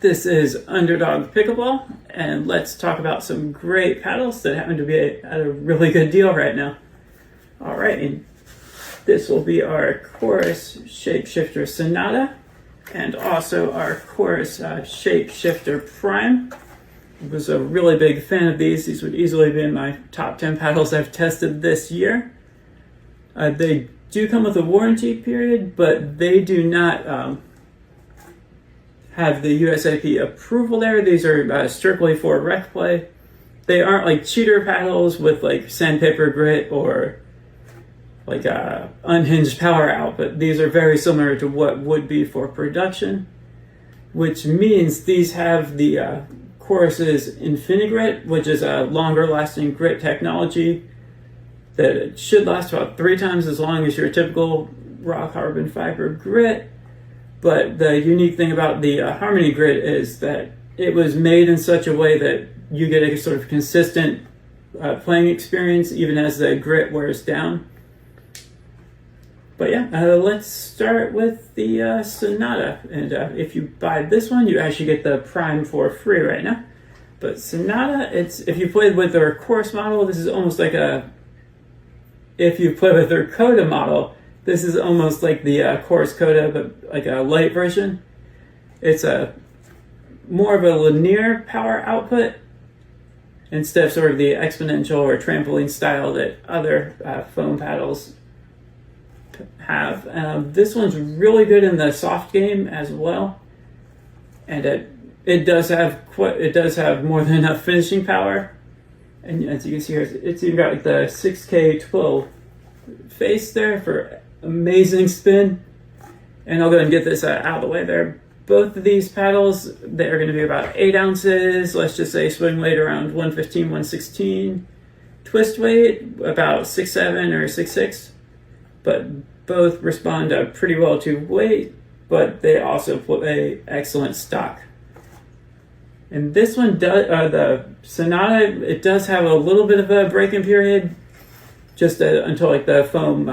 This is Underdog Pickleball, and let's talk about some great paddles that happen to be at a really good deal right now. All right, and this will be our Chorus Shapeshifter Sonata, and also our Chorus Shapeshifter Prime. I was a really big fan of these. These would easily be in my top 10 paddles I've tested this year. They do come with a warranty period, but they do not have the USAP approval there. These are strictly for rec play. They aren't like cheater paddles with like sandpaper grit or like unhinged power output. These are very similar to what would be for production, which means these have the Chorus's InfiniGrit, which is a longer lasting grit technology that it should last about 3 times as long as your typical raw carbon fiber grit. But the unique thing about the Harmony Grit is that it was made in such a way that you get a sort of consistent playing experience even as the grit wears down. But yeah, let's start with the Sonata. And if you buy this one, you actually get the Prime for free right now. But Sonata, if you played with their Chorus model, this is almost like if you play with their Coda model, this is almost like the Chorus Coda, but like a light version. It's a more of a linear power output instead of sort of the exponential or trampoline style that other foam paddles have. This one's really good in the soft game as well, and it does have more than enough finishing power. And as you can see here, it's even got like the 6K12 face there for amazing spin. And I'll go ahead and get this out of the way there. Both of these paddles, they're going to be about 8 ounces. Let's just say swing weight around 115, 116. Twist weight about 6'7" or 6'6". But both respond pretty well to weight, but they also play excellent stock. And this one does, the Sonata, it does have a little bit of a break-in period, just until like the foam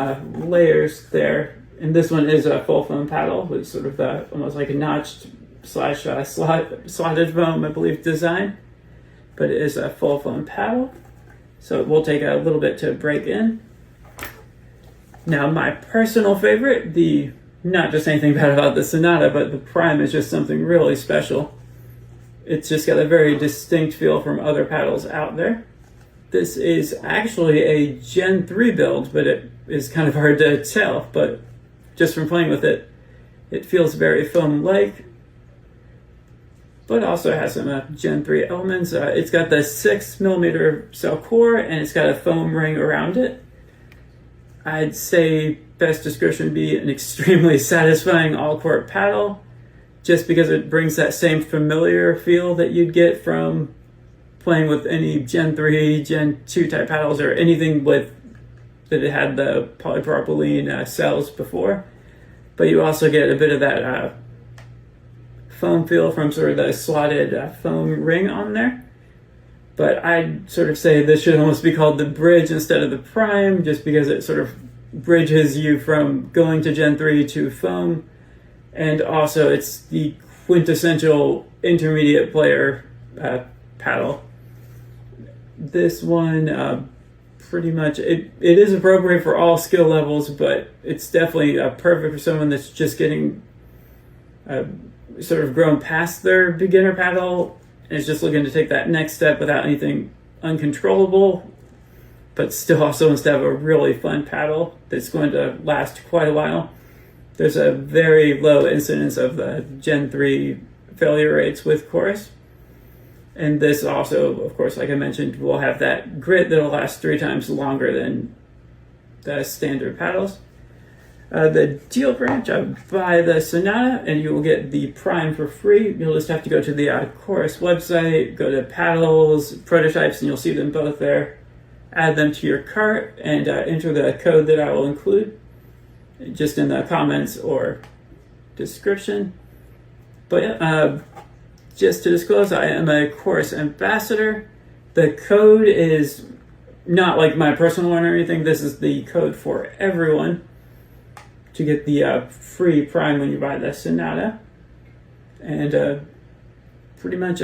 layers there. And this one is a full foam paddle with sort of almost like a notched / slotted foam, I believe, design. But it is a full foam paddle, so it will take a little bit to break in. Now, my personal favorite, not just anything bad about the Sonata, but the Prime is just something really special. It's just got a very distinct feel from other paddles out there. This is actually a Gen 3 build, but it is kind of hard to tell. But just from playing with it, it feels very foam-like, but also has some Gen 3 elements. It's got the 6mm cell core, and it's got a foam ring around it. I'd say best description would be an extremely satisfying all-court paddle, just because it brings that same familiar feel that you'd get from playing with any Gen 3, Gen 2 type paddles or anything that it had the polypropylene cells before. But you also get a bit of that foam feel from sort of the slotted foam ring on there. But I'd sort of say this should almost be called the Bridge instead of the Prime, just because it sort of bridges you from going to Gen 3 to foam. And also it's the quintessential intermediate player paddle. This one, pretty much, it is appropriate for all skill levels, but it's definitely perfect for someone that's just getting sort of grown past their beginner paddle and is just looking to take that next step without anything uncontrollable, but still also wants to have a really fun paddle that's going to last quite a while. There's a very low incidence of the Gen 3 failure rates with Chorus. And this also, of course, like I mentioned, will have that grit that'll last 3 times longer than the standard paddles. The deal branch, buy the Sonata and you will get the Prime for free. You'll just have to go to the Chorus website, go to paddles, prototypes, and you'll see them both there. Add them to your cart and enter the code that I will include just in the comments or description. But yeah, just to disclose, I am a Chorus ambassador. The code is not like my personal one or anything. This is the code for everyone to get the free Prime when you buy the Sonata. And pretty much,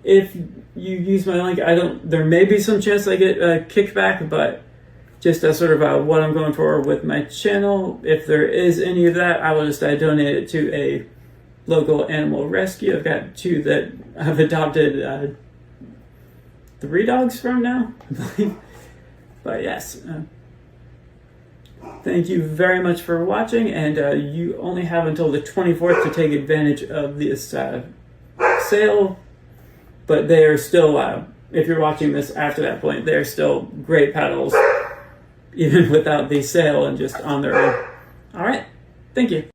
if you use my link, there may be some chance I get a kickback, but just as sort of what I'm going for with my channel, if there is any of that, I will just donate it to a local animal rescue. I've got 2 that I've adopted 3 dogs from now, I believe. But yes, thank you very much for watching, and you only have until the 24th to take advantage of this sale, but they are still, if you're watching this after that point, they're still great paddles, even without the sale and just on their own. All right, thank you.